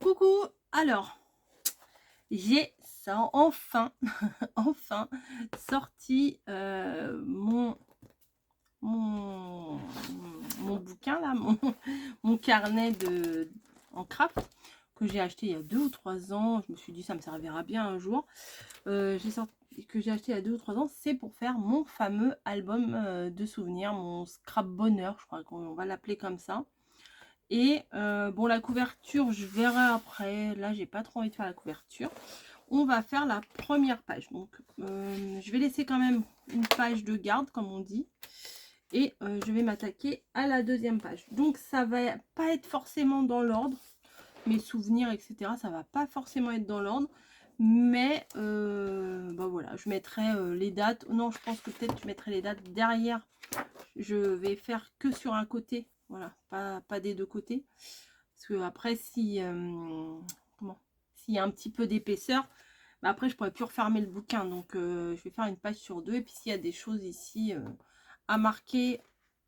Coucou, alors j'ai ça enfin, enfin sorti mon, mon bouquin là, mon carnet en craft que j'ai acheté il y a 2 ou 3 ans. Je me suis dit ça me servira bien un jour. Que j'ai acheté il y a 2 ou 3 ans, c'est pour faire mon fameux album de souvenirs, mon scrap bonheur, je crois qu'on va l'appeler comme ça. Et bon, la couverture, je verrai après. Là, j'ai pas trop envie de faire la couverture. On va faire la première page. Donc, je vais laisser quand même une page de garde, comme on dit. Et je vais m'attaquer à la deuxième page. Donc, ça va pas être forcément dans l'ordre. Mes souvenirs, etc. Ça va pas forcément être dans l'ordre. Mais, bah voilà, je mettrai les dates. Non, je pense que peut-être je mettrai les dates derrière. Je vais faire que sur un côté. Voilà, pas des deux côtés. Parce que après, si s'il y a un petit peu d'épaisseur, bah après je pourrais plus refermer le bouquin. Donc je vais faire une page sur deux. Et puis s'il y a des choses ici à marquer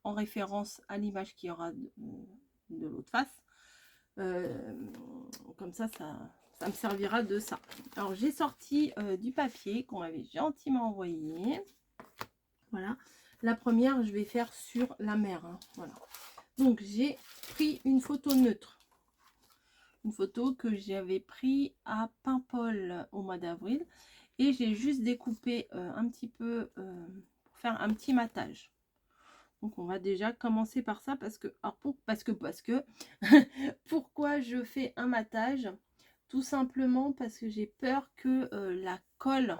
en référence à l'image qu'il y aura de l'autre face, comme ça me servira de ça. Alors j'ai sorti du papier qu'on m'avait gentiment envoyé. Voilà. La première, je vais faire sur la mer. Hein. Voilà. Donc, j'ai pris une photo neutre. Une photo que j'avais prise à Paimpol au mois d'avril. Et j'ai juste découpé un petit peu pour faire un petit matage. Donc, on va déjà commencer par ça parce que... Alors, parce que pourquoi je fais un matage? Tout simplement parce que j'ai peur que la colle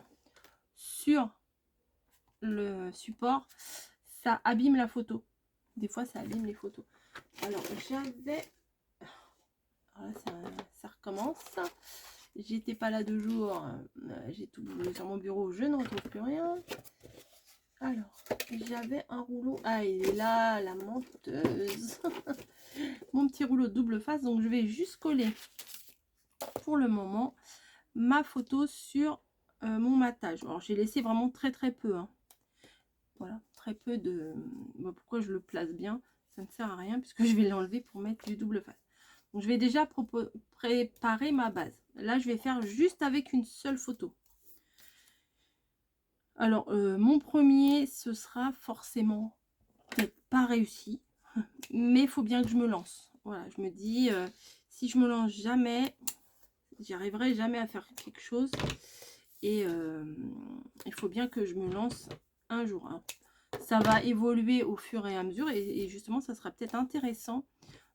sur le support, ça abîme la photo. Des fois, ça abîme les photos. Alors, j'avais... Alors là, ça recommence. J'étais pas là 2 jours. J'ai tout sur mon bureau. Je ne retrouve plus rien. Alors, j'avais un rouleau. Ah, il est là, la menteuse. Mon petit rouleau double face. Donc, je vais juste coller, pour le moment, ma photo sur mon matage. Alors, j'ai laissé vraiment très très peu. Hein. Voilà, très peu de... Bon, pourquoi je le place bien? Ça ne sert à rien puisque je vais l'enlever pour mettre du double face. Donc, je vais déjà préparer ma base. Là, je vais faire juste avec une seule photo. Alors, mon premier, ce sera forcément peut-être pas réussi. Mais il faut bien que je me lance. Voilà, je me dis, si je me lance jamais, j'y arriverai jamais à faire quelque chose. Et il faut bien que je me lance un jour. Hein. Ça va évoluer au fur et à mesure. Et justement, ça sera peut-être intéressant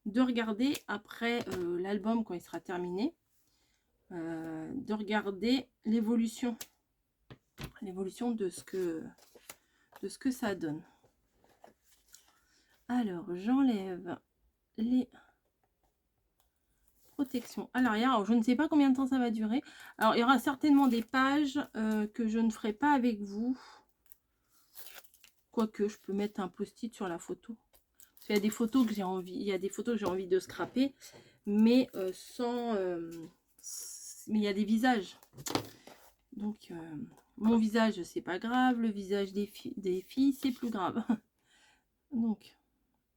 de regarder après l'album quand il sera terminé. De regarder l'évolution de ce que ça donne. Alors j'enlève les protections à l'arrière. Alors je ne sais pas combien de temps ça va durer. Alors il y aura certainement des pages que je ne ferai pas avec vous, quoique je peux mettre un post-it sur la photo. Parce qu'il y a des photos que j'ai envie, de scraper, mais sans mais il y a des visages. Donc mon visage, c'est pas grave. Le visage des filles, c'est plus grave. Donc,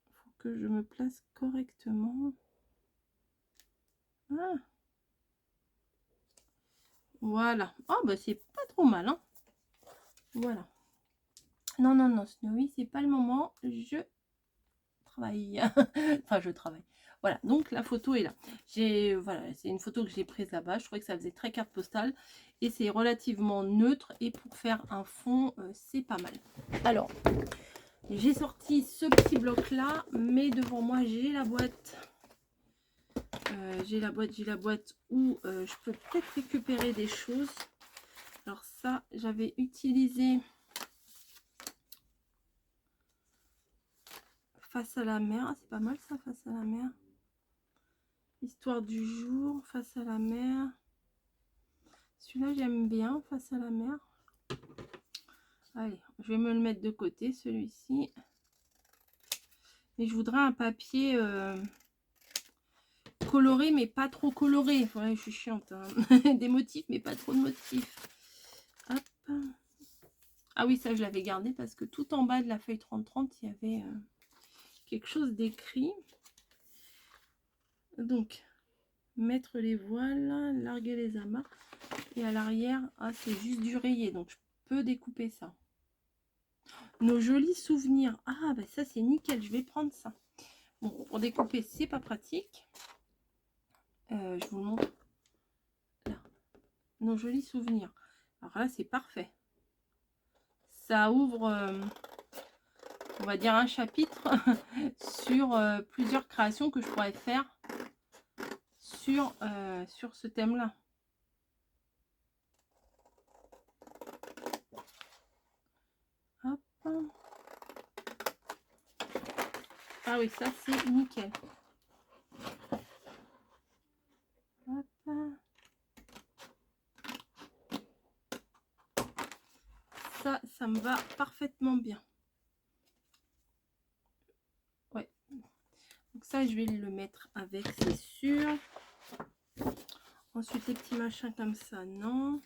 il faut que je me place correctement. Ah. Voilà. Oh, bah c'est pas trop mal. Hein. Voilà. Non, non, non, Snowy, c'est pas le moment. Je travaille. Enfin, je travaille. Voilà, donc la photo est là. Voilà, c'est une photo que j'ai prise là-bas. Je trouvais que ça faisait très carte postale. Et c'est relativement neutre. Et pour faire un fond, c'est pas mal. Alors, j'ai sorti ce petit bloc-là. Mais devant moi, j'ai la boîte. J'ai la boîte où je peux peut-être récupérer des choses. Alors ça, j'avais utilisé Face à la mer. Ah, c'est pas mal ça, Face à la mer. Histoire du jour, Face à la mer. Celui-là, j'aime bien, Face à la mer. Allez, je vais me le mettre de côté, celui-ci. Et je voudrais un papier coloré, mais pas trop coloré. Ouais, je suis chiante. Hein. Des motifs, mais pas trop de motifs. Hop. Ah oui, ça, je l'avais gardé parce que tout en bas de la feuille 30-30, il y avait quelque chose d'écrit. Donc, mettre les voiles, larguer les amas. Et à l'arrière, ah, c'est juste du rayé, donc je peux découper ça. Nos jolis souvenirs. Ah, bah ça, c'est nickel, je vais prendre ça. Bon, pour découper, c'est pas pratique. Je vous le montre. Là. Nos jolis souvenirs. Alors là, c'est parfait. Ça ouvre, on va dire, un chapitre sur plusieurs créations que je pourrais faire sur ce thème-là. Hop. Ah oui, ça, c'est nickel. Hop. Ça me va parfaitement bien. Ouais. Donc ça, je vais le mettre avec, c'est sûr. Ensuite, les petits machins comme ça, non.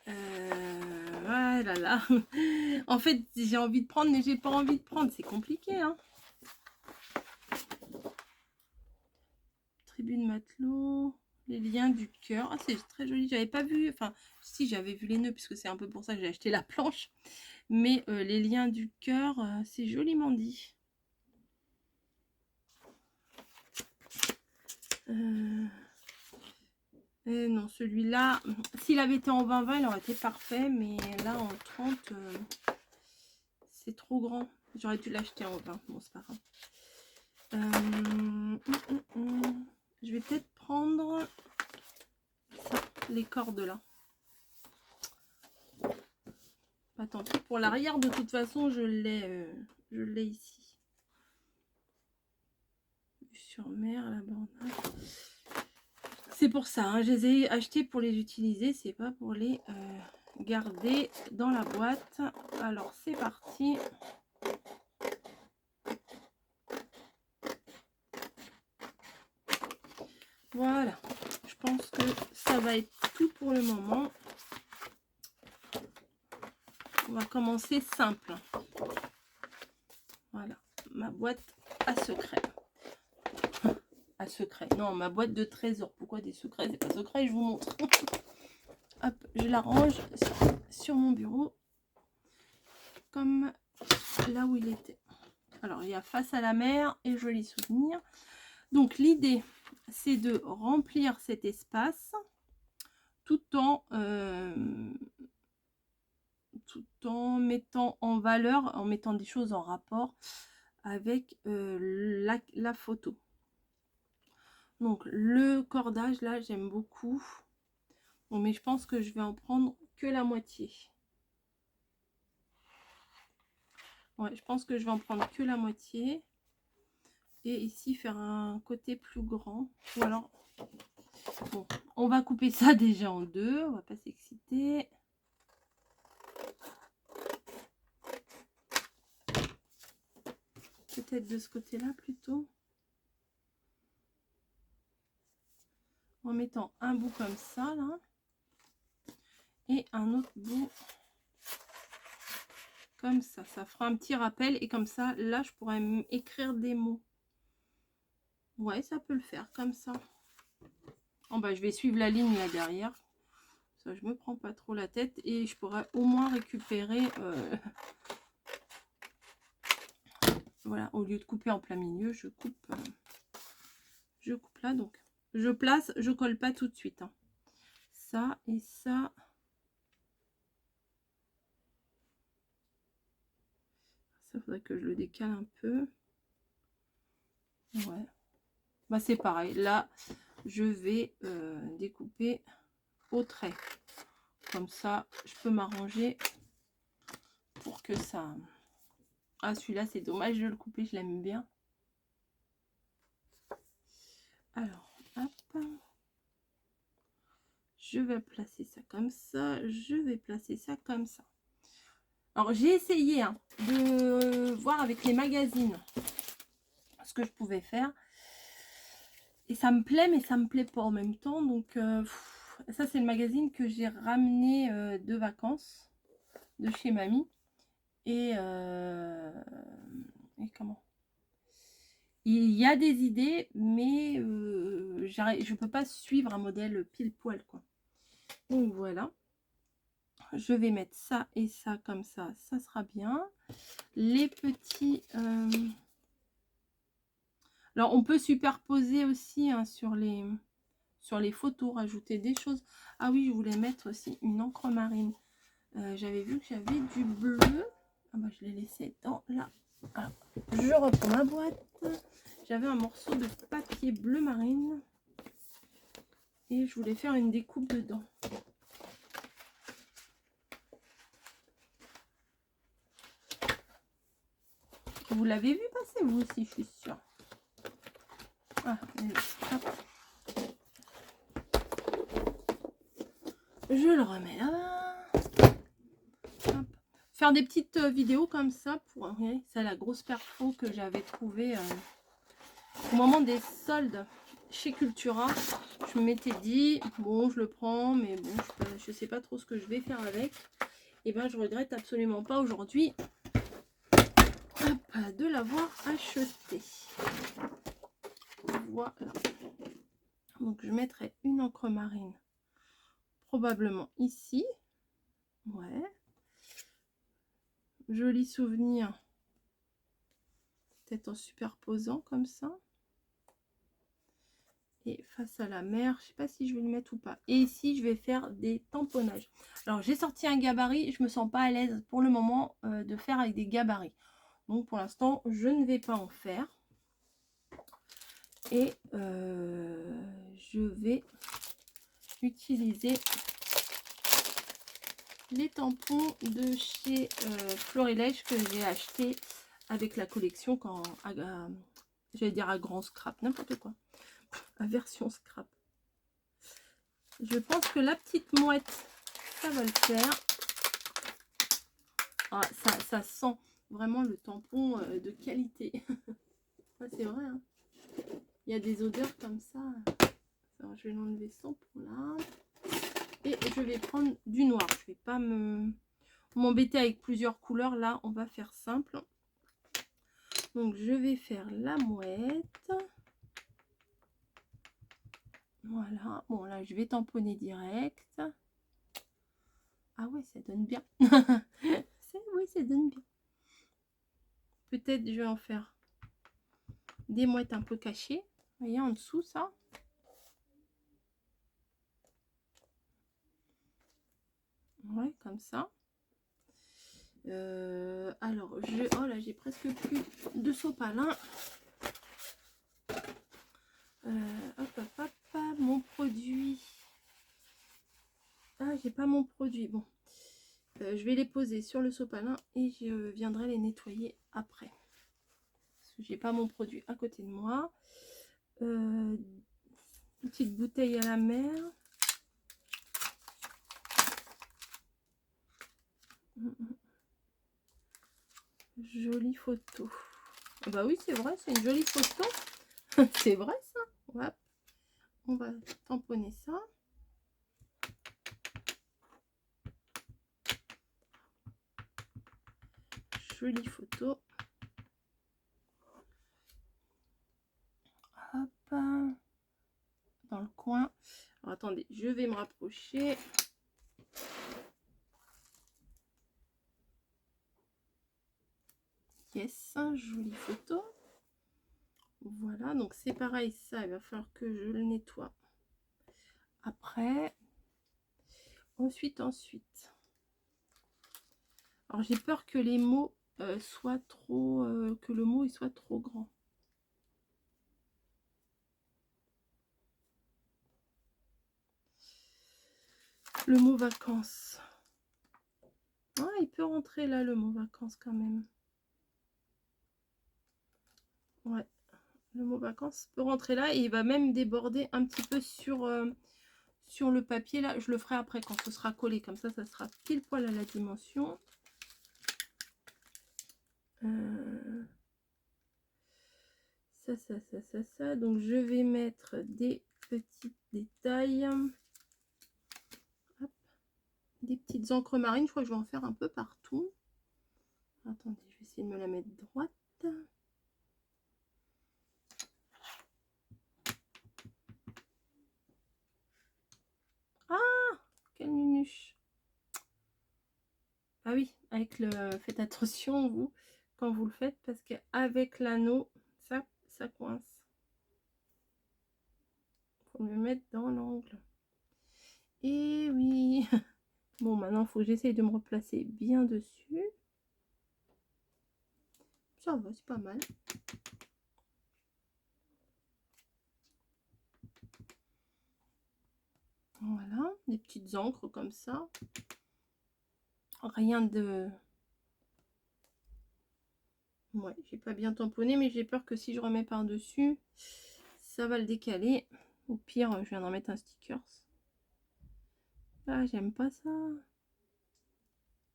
Voilà, là. En fait, j'ai envie de prendre, mais j'ai pas envie de prendre. C'est compliqué, hein. Tribu de matelot. Les liens du cœur. Ah, c'est très joli. J'avais pas vu. Enfin, si, j'avais vu les nœuds, puisque c'est un peu pour ça que j'ai acheté la planche. Mais les liens du cœur, c'est joliment dit. Non, celui-là, s'il avait été en 20-20, il aurait été parfait. Mais là, en 30, c'est trop grand. J'aurais dû l'acheter en 20. Bon, c'est pas grave. Je vais peut-être prendre ça, les cordes là. Pas tant pis. Pour l'arrière, de toute façon, je l'ai ici. Sur mer, la bornage. C'est pour ça, hein, je les ai achetés pour les utiliser, c'est pas pour les garder dans la boîte. Alors c'est parti. Voilà, je pense que ça va être tout pour le moment. On va commencer simple. Voilà, ma boîte à secret. À secret. Non, ma boîte de trésors. Pourquoi des secrets? C'est pas secret, je vous montre. Hop, je la range sur mon bureau. Comme là où il était. Alors, il y a face à la mer et jolis souvenirs. Donc, l'idée, c'est de remplir cet espace tout en mettant en valeur, en mettant des choses en rapport avec la photo. Donc, le cordage, là, j'aime beaucoup. Bon, mais je pense que je vais en prendre que la moitié. Ouais, je pense que je vais en prendre que la moitié. Et ici, faire un côté plus grand. Ou alors, bon, on va couper ça déjà en deux. On va pas s'exciter. Peut-être de ce côté-là plutôt. En mettant un bout comme ça, là. Et un autre bout comme ça. Ça fera un petit rappel. Et comme ça, là, je pourrais écrire des mots. Ouais, ça peut le faire comme ça. Bon, bah, je vais suivre la ligne là derrière. Ça, je me prends pas trop la tête. Et je pourrais au moins récupérer... voilà, au lieu de couper en plein milieu, je coupe là. Donc, je place, je colle pas tout de suite. Hein. Ça et ça. Ça, faudrait que je le décale un peu. Ouais. Bah, c'est pareil. Là, je vais découper au trait. Comme ça, je peux m'arranger pour que ça... Ah, celui-là, c'est dommage de le couper. Je l'aime bien. Alors, hop. Je vais placer ça comme ça. Je vais placer ça comme ça. Alors, j'ai essayé hein, de voir avec les magazines ce que je pouvais faire. Et ça me plaît, mais ça me plaît pas en même temps. Donc, ça, c'est le magazine que j'ai ramené de vacances de chez mamie. Et comment Il y a des idées, mais je peux pas suivre un modèle pile poil, quoi. Donc voilà. Je vais mettre ça et ça comme ça sera bien. Les petits... Alors, on peut superposer aussi hein, sur les photos, rajouter des choses. Ah oui, je voulais mettre aussi une encre marine. J'avais vu que j'avais du bleu. Ah bah, je l'ai laissé dans là. Alors, je reprends ma boîte. J'avais un morceau de papier bleu marine. Et je voulais faire une découpe dedans. Vous l'avez vu passer, vous aussi, je suis sûre. Ah, je le remets là. Hop. Faire des petites vidéos comme ça pour c'est la grosse perfo que j'avais trouvée au moment des soldes chez Cultura. Je m'étais dit bon, je le prends, mais bon, je sais pas trop ce que je vais faire avec. Et ben, je regrette absolument pas aujourd'hui de l'avoir acheté. Voilà. Donc je mettrai une encre marine probablement ici. Ouais. Joli souvenir. Peut-être en superposant comme ça. Et face à la mer, je sais pas si je vais le mettre ou pas. Et ici, je vais faire des tamponnages. Alors, j'ai sorti un gabarit. Je me sens pas à l'aise pour le moment de faire avec des gabarits. Donc, pour l'instant, je ne vais pas en faire. Et je vais utiliser les tampons de chez Florilège que j'ai acheté avec la collection quand j'allais dire à grand scrap, n'importe quoi, à version scrap. Je pense que la petite mouette, ça va le faire. Ah, ça sent vraiment le tampon de qualité. Ouais, c'est vrai, hein. Il y a des odeurs comme ça. Alors, je vais l'enlever ce tampon là. Et je vais prendre du noir. Je vais pas m'embêter avec plusieurs couleurs. Là, on va faire simple. Donc, je vais faire la mouette. Voilà. Bon, là, je vais tamponner direct. Ah ouais, ça donne bien. Oui, ça donne bien. Peut-être je vais en faire des mouettes un peu cachées. Vous voyez, en dessous, ça. Ouais, comme ça. Alors, oh là, j'ai presque plus de sopalin. Hop, hop, hop, mon produit. Ah, j'ai pas mon produit. Bon, je vais les poser sur le sopalin et je viendrai les nettoyer après. Parce que j'ai pas mon produit à côté de moi. Une petite bouteille à la mer. Jolie photo. Bah oui, c'est vrai, c'est une jolie photo. C'est vrai ça. Hop. On va tamponner ça. Jolie photo. Hop. Dans le coin. Alors, attendez, je vais me rapprocher. Yes, jolie photo. Voilà, donc c'est pareil, ça, il va falloir que je le nettoie après. Ensuite. Alors, j'ai peur que les mots soient trop... que le mot il soit trop grand. Le mot vacances. Ah, il peut rentrer là, le mot vacances quand même. Ouais, le mot vacances peut rentrer là et il va même déborder un petit peu sur le papier. Là, je le ferai après quand ce sera collé. Comme ça sera pile poil à la dimension. Ça. Donc, je vais mettre des petits détails. Hop. Des petites encres marines. Je crois que je vais en faire un peu partout. Attendez, je vais essayer de me la mettre droite. avec le... Faites attention, vous, quand vous le faites, parce qu'avec l'anneau, ça coince. Faut le mettre dans l'angle. Et oui. Bon, maintenant, il faut que j'essaye de me replacer bien dessus. Ça va, c'est pas mal. Voilà, des petites encres comme ça. Rien de... Ouais, j'ai pas bien tamponné, mais j'ai peur que si je remets par-dessus, ça va le décaler. Au pire, je viens d'en mettre un sticker. Ah, j'aime pas ça.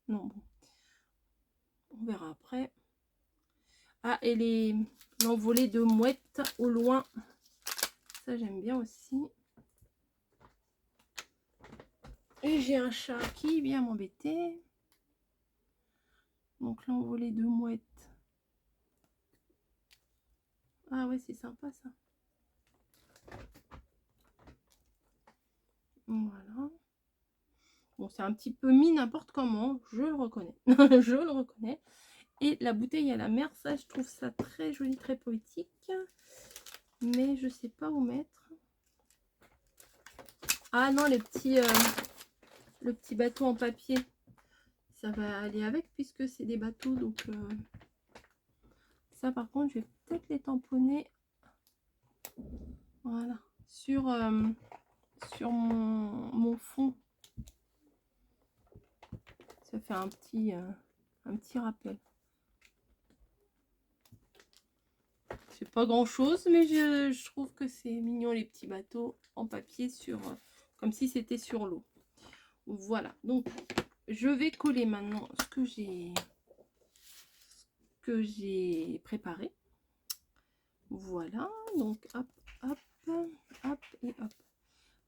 Non, bon. On verra après. Ah, et l'envolée de mouettes au loin. Ça, j'aime bien aussi. Et j'ai un chat qui vient m'embêter. Donc, l'envolée de mouettes. Ah ouais, c'est sympa ça. Voilà. Bon, c'est un petit peu mis n'importe comment, je le reconnais. Je le reconnais. Et la bouteille à la mer, ça, je trouve ça très joli, très poétique. Mais je sais pas où mettre. Ah non, le petit bateau en papier. Ça va aller avec puisque c'est des bateaux. Donc, ça, par contre, je vais peut-être les tamponner. Voilà. Sur mon fond. Ça fait un petit rappel. C'est pas grand chose, mais je trouve que c'est mignon les petits bateaux en papier sur comme si c'était sur l'eau. Voilà, donc je vais coller maintenant ce que j'ai préparé. Voilà, donc hop, hop, hop et hop.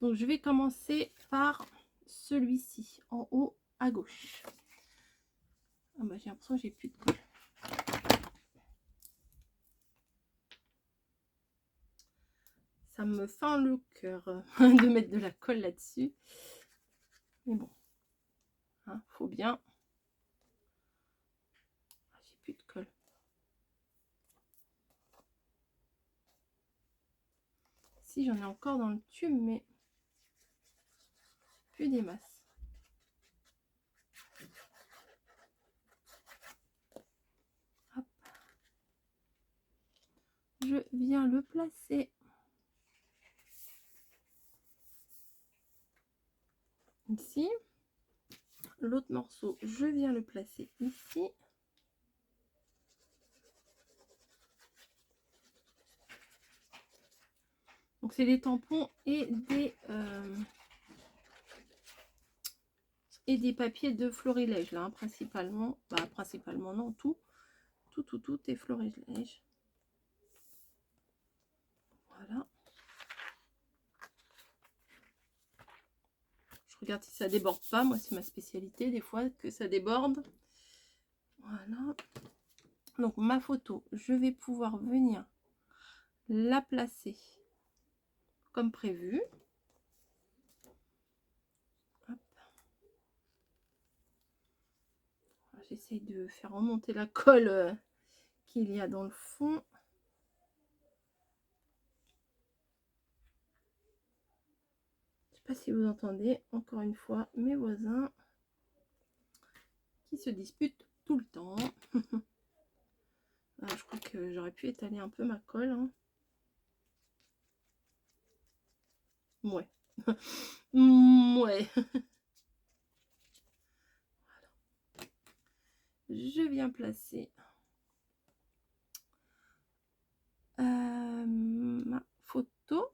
Donc je vais commencer par celui-ci en haut à gauche. Ah bah, j'ai l'impression que j'ai plus de colle. Ça me fend le cœur de mettre de la colle là-dessus. Mais bon, hein, faut bien. Ah, j'ai plus de colle. Si, j'en ai encore dans le tube, mais plus des masses. Hop. Je viens le placer ici. L'autre morceau, je viens le placer ici. Donc c'est des tampons et des papiers de florilège là, hein, principalement. Bah, principalement non, tout est florilège. Voilà. Je regarde si ça déborde pas. Moi, c'est ma spécialité des fois que ça déborde. Voilà. Donc ma photo, je vais pouvoir venir la placer comme prévu. J'essaye de faire remonter la colle qu'il y a dans le fond. Je sais pas si vous entendez, encore une fois, mes voisins qui se disputent tout le temps. Ah, je crois que j'aurais pu étaler un peu ma colle. Hein. Ouais. Ouais. Voilà. Je viens placer ma photo.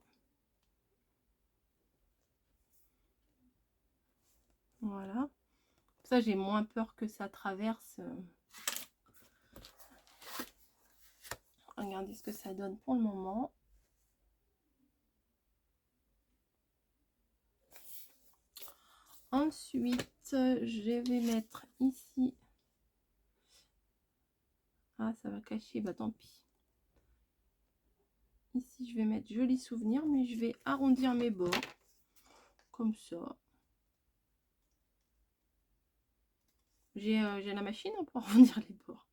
Voilà. Ça, j'ai moins peur que ça traverse. Regardez ce que ça donne pour le moment. Ensuite, je vais mettre ici. Ah, ça va cacher, bah tant pis. Ici, je vais mettre joli souvenir, mais je vais arrondir mes bords. Comme ça. J'ai la machine pour arrondir les bords.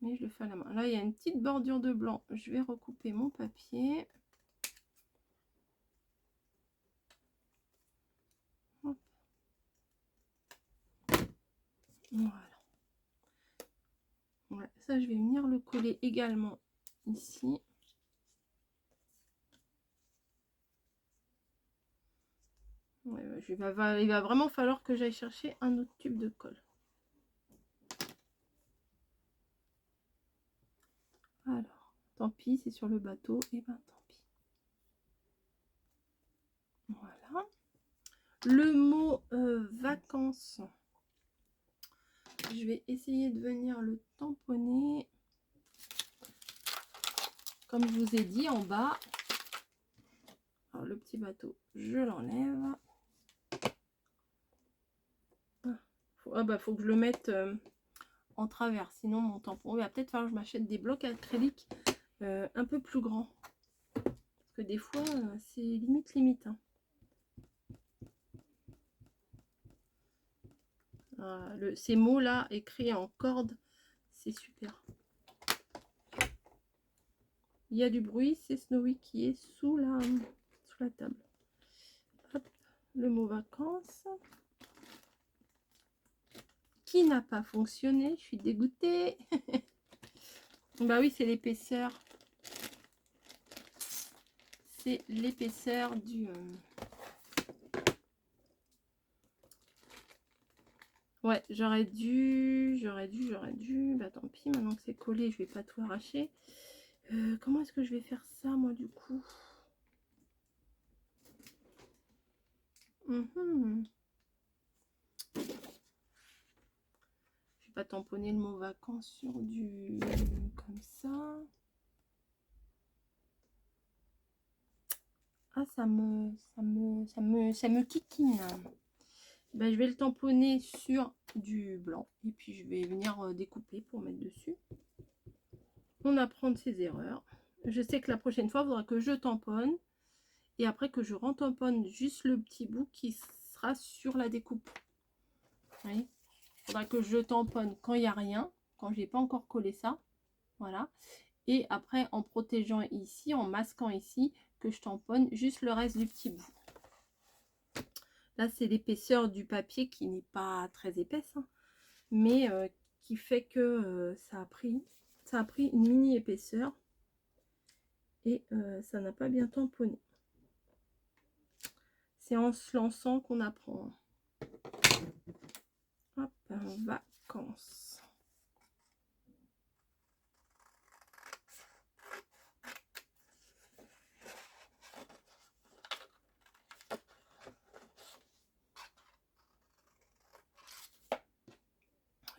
Mais je le fais à la main. Là, il y a une petite bordure de blanc. Je vais recouper mon papier. Hop. Voilà. Ouais, ça, je vais venir le coller également ici. Ouais, il va vraiment falloir que j'aille chercher un autre tube de colle. Alors, tant pis, c'est sur le bateau, et ben tant pis. Voilà. Le mot vacances, je vais essayer de venir le tamponner. Comme je vous ai dit en bas. Alors, le petit bateau, je l'enlève. Faut que je le mette en travers, sinon mon tampon, il va peut-être falloir que je m'achète des blocs acryliques un peu plus grands. Parce que des fois, c'est limite. Hein. Ces mots-là écrits en corde, c'est super. Il y a du bruit, c'est Snowy qui est sous la table. Hop, le mot vacances. Qui n'a pas fonctionné, je suis dégoûtée. Bah oui, c'est l'épaisseur. C'est l'épaisseur du... Ouais, j'aurais dû. Bah tant pis, maintenant que c'est collé, je vais pas tout arracher. Comment est-ce que je vais faire ça, moi, du coup? Je vais pas tamponner le mot vacances sur du... comme ça. Ah, ça me kikine. Ben, je vais le tamponner sur du blanc. Et puis, je vais venir découper pour mettre dessus. On apprend de ses erreurs. Je sais que la prochaine fois, il faudra que je tamponne. Et après que je retamponne juste le petit bout qui sera sur la découpe. Il faudra que je tamponne quand il n'y a rien. Quand je n'ai pas encore collé ça. Voilà. Et après, en protégeant ici, en masquant ici, que je tamponne juste le reste du petit bout. Là, c'est l'épaisseur du papier qui n'est pas très épaisse, hein, mais qui fait que ça a pris une mini épaisseur et ça n'a pas bien tamponné. C'est en se lançant qu'on apprend. Hop, vacances.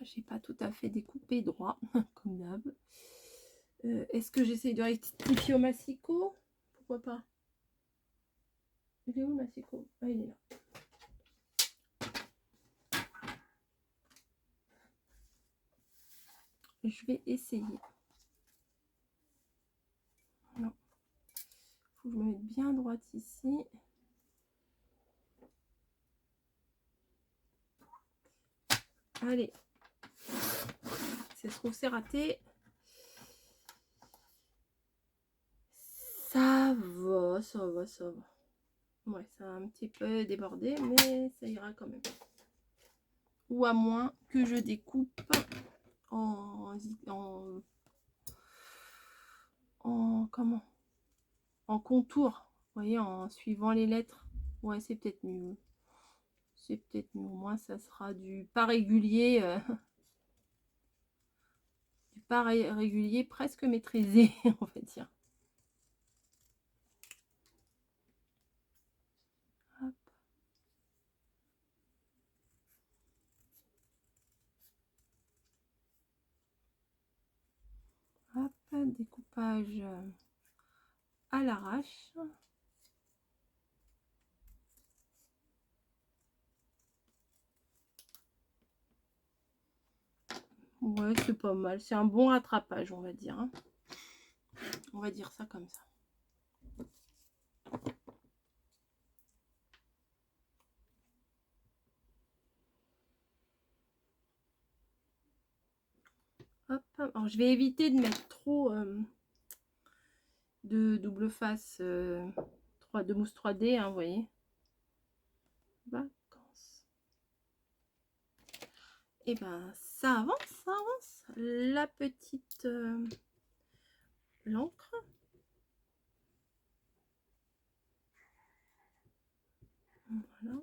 J'ai pas tout à fait découpé droit, comme d'hab. Est-ce que j'essaye de rectifier au massicot? Pourquoi pas? Il est où le massicot? Ah, il est là. Je vais essayer. Non. Faut que je me mette bien droite ici. Allez. Si ça se trouve, c'est raté. Ça va. Ouais, ça a un petit peu débordé, mais ça ira quand même. Ou à moins que je découpe en contour. Vous voyez, en suivant les lettres. Ouais, c'est peut-être mieux. C'est peut-être mieux. Au moins, ça sera du pas régulier. Du pas régulier presque maîtrisé, on va dire. Hop. Hop, découpage à l'arrache. Ouais, c'est pas mal. C'est un bon rattrapage, on va dire. Hein. On va dire ça comme ça. Alors, je vais éviter de mettre trop de double face de mousse 3D, hein, vous voyez. Vacances. Et ben, ça avance, ça avance. La petite l'encre. Voilà.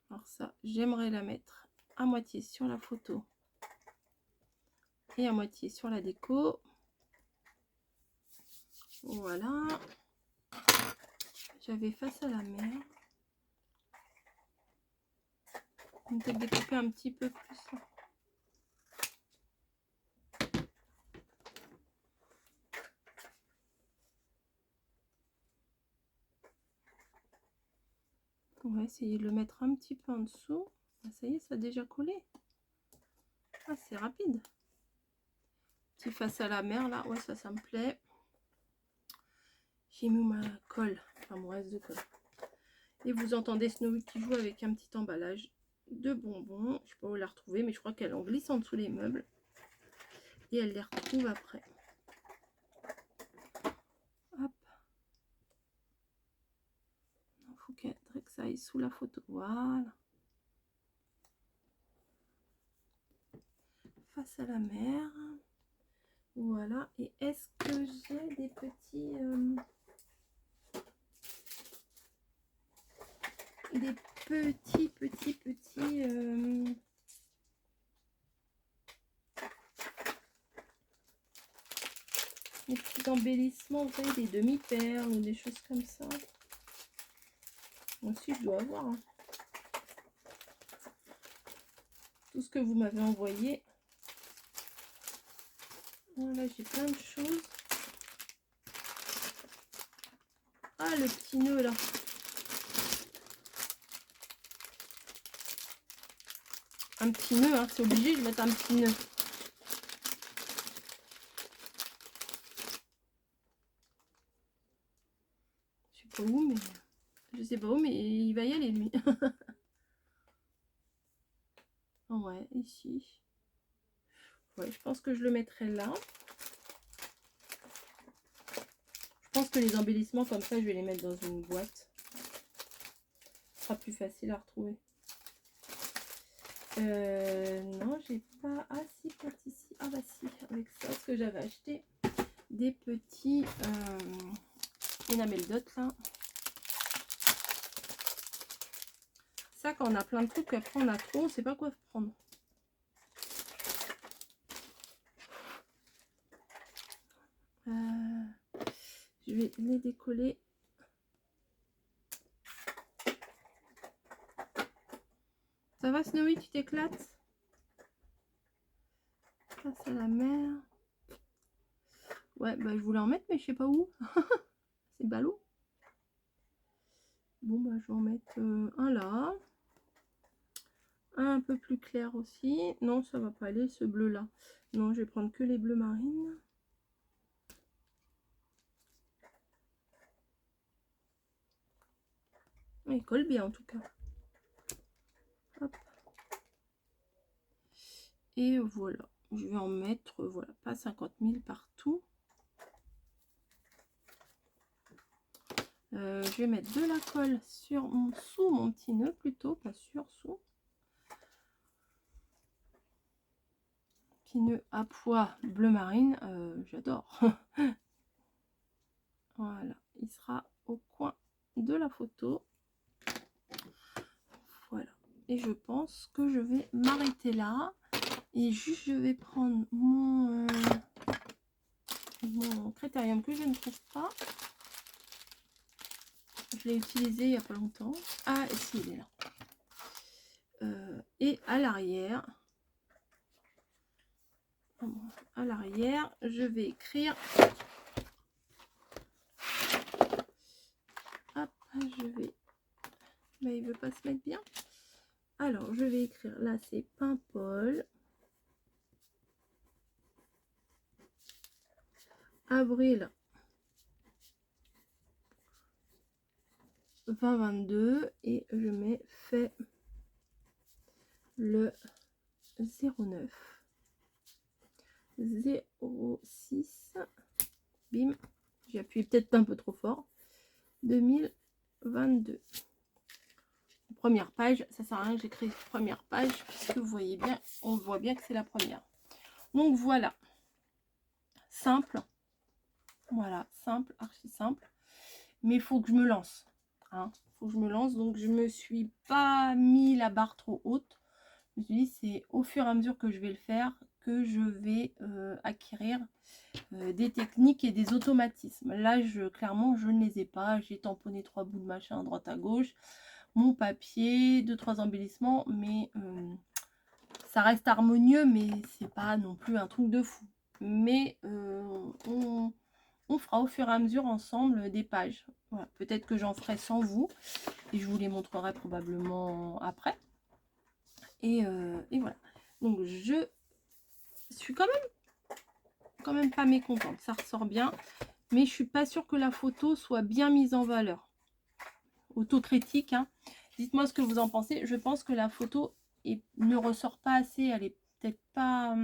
Alors ça, j'aimerais la mettre à moitié sur la photo et à moitié sur la déco. Voilà. J'avais face à la mer. On peut découper un petit peu plus. On va essayer de le mettre un petit peu en dessous. Ah, ça y est, ça a déjà collé. Ah, c'est rapide. Petit face à la mer là. Ouais, ça me plaît. J'ai mis ma colle, enfin mon reste de colle. Et vous entendez Snowy qui joue avec un petit emballage de bonbons. Je sais pas où la retrouver, mais je crois qu'elle en glisse en dessous les meubles. Et elle les retrouve après. Hop. Il faut que ça aille sous la photo. Voilà. Face à la mer. Voilà. Et est-ce que j'ai des petits... des des petits embellissements, vous savez, des demi-perles ou des choses comme ça. Moi aussi, je dois avoir. Hein. Tout ce que vous m'avez envoyé. Voilà, j'ai plein de choses. Ah, le petit nœud là. Un petit nœud, hein, c'est obligé de mettre un petit nœud. Je sais pas où, mais je sais pas où, mais il va y aller lui. Ouais, ici. Ouais, je pense que je le mettrai là. Je pense que les embellissements comme ça, je vais les mettre dans une boîte. Ce sera plus facile à retrouver. Non, j'ai pas. Ah si, peut-être ici. Ah bah si, avec ça, ce que j'avais acheté des petits enamel dot là. Ça, quand on a plein de trucs, après on a trop, on sait pas quoi prendre. Je vais les décoller. Ça va Snowy, tu t'éclates? Face à la mer. Ouais, bah je voulais en mettre, mais je sais pas où. C'est ballot. Bon, bah je vais en mettre un là. Un peu plus clair aussi. Non, ça va pas aller, ce bleu là. Non, je vais prendre que les bleus marines. Il colle bien en tout cas. Hop. Et voilà. Je vais en mettre, voilà, pas 50 000 partout. Je vais mettre de la colle sur sous mon petit nœud plutôt, pas sur, sous. Petit nœud à pois bleu marine, j'adore. Voilà, il sera au coin de la photo. Voilà, et je pense que je vais m'arrêter là. Et juste, je vais prendre mon critérium que je ne trouve pas. Je l'ai utilisé il n'y a pas longtemps. Ah, si, il est là. Et à l'arrière, je vais écrire. Hop, je vais. Mais il veut pas se mettre bien. Alors, je vais écrire. Là, c'est Paimpol. Avril 2022. Et je mets fait le 09 06, bim, j'ai appuyé peut-être un peu trop fort, 2022. Première page, ça sert à rien que j'écris première page, puisque vous voyez bien, on voit bien que c'est la première. Donc voilà, simple, voilà, simple, archi simple, mais il faut que je me lance, hein, faut que je me lance, donc je me suis pas mis la barre trop haute. Je me suis dit, c'est au fur et à mesure que je vais le faire que je vais acquérir des techniques et des automatismes. Là, clairement, je ne les ai pas. J'ai tamponné 3 bouts de machin à droite à gauche, mon papier, 2-3 embellissements, mais ça reste harmonieux, mais c'est pas non plus un truc de fou. Mais on fera au fur et à mesure ensemble des pages. Voilà. Peut-être que j'en ferai sans vous, et je vous les montrerai probablement après. Et voilà. Donc je suis quand même pas mécontente. Ça ressort bien. Mais je suis pas sûre que la photo soit bien mise en valeur. Autocritique, hein. Dites-moi ce que vous en pensez. Je pense que la photo ne ressort pas assez. Elle est peut-être pas...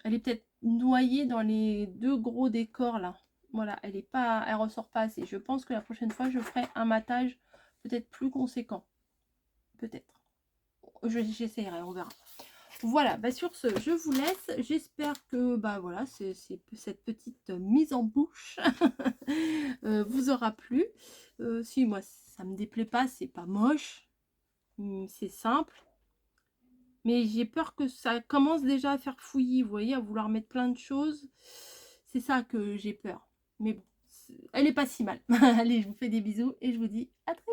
elle est peut-être noyée dans les 2 gros décors là. Voilà, elle ressort pas assez. Je pense que la prochaine fois, je ferai un matage peut-être plus conséquent. Peut-être. J'essaierai, on verra. Voilà, bah sur ce, je vous laisse. J'espère que bah voilà, cette petite mise en bouche vous aura plu. Si moi ça me déplaît pas, c'est pas moche, c'est simple. Mais j'ai peur que ça commence déjà à faire fouillis, vous voyez, à vouloir mettre plein de choses. C'est ça que j'ai peur. Mais bon, elle est pas si mal. Allez, je vous fais des bisous et je vous dis à très vite.